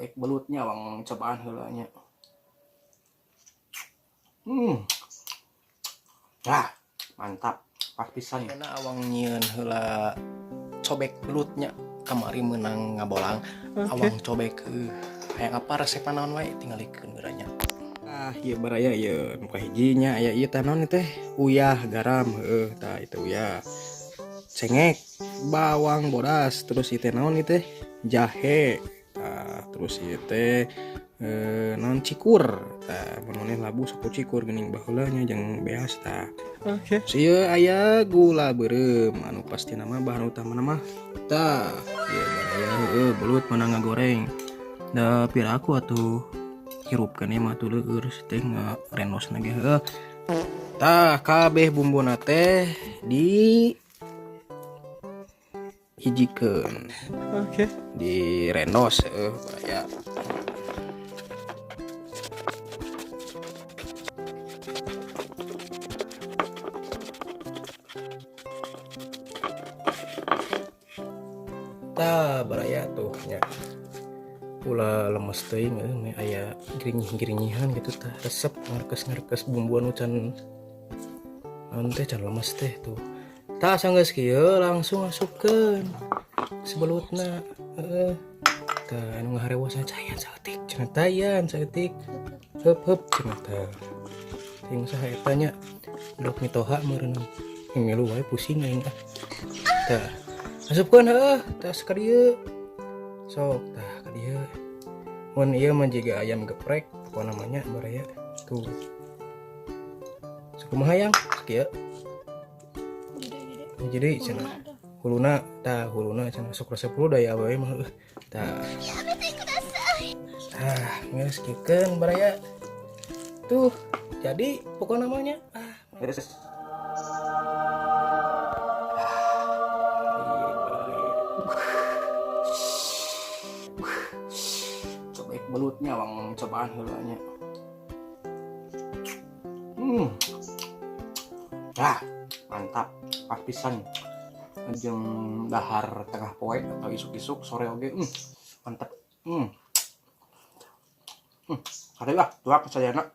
cobek belutnya wang cobaan heulanya. Nah, mantap. Pas pisan enak awang nyieun heula cobek belutnya. Kamari menang ngabolang. Awang cobek hayang apa resep naon wae tingalikeun geuranya. Ieu baraya ieu nu kahijinya aya ieu teh naon teh uyah garam tah itu uyah. Cengek, bawang bodas, terus ieu teh naon ieu teh jahe. Terus ieu teh naon cikur. Tah mun maneh labu sapu cikur geuning baheula nya jeung beas tah. Oke. Ieu aya gula beureum anu pasti nama bahan utama nama tah ieu baraya belut meunang ngagoreng. Da piraku atuh hirupkeun ieu mah atuh leueur teh ngarenosna ge heuh. Tah kabeh bumbuna teh di hijikeun. Oke. Di renos baraya. Tah baraya tuh nya. Ulah lemes teuing aya gerinyih-gerinyihan gitu tah resep ngarkes bumbuan can naon teh can lemes teh tuh. Tah sanggeus kieu langsung masukkeun sebelutna. Tah anu ngaharewasan cayan saeutik cenah tayan saeutik. Heup cenah tah. Ting saha eta nya dok mitoha meureun. Milu wae pusing aing tah. Tah asupkeun tah sakadieu. Sok tah ka dieu. Mun ieu mah jiga ayam geprek apa namanya baraya tuh. Sakumaha yang kieu? Jadi cenah huluna tah huluna cenah sok resep hulu daya wae mah tah. Tah geus kieukeun baraya. Tuh jadi pokok namanya cobek belutnya wang cobaan heulanya. Mantap pas pisan jeung dahar tengah poe atau isuk-isuk sore oge mantap. Kadang lah tuak sadayana.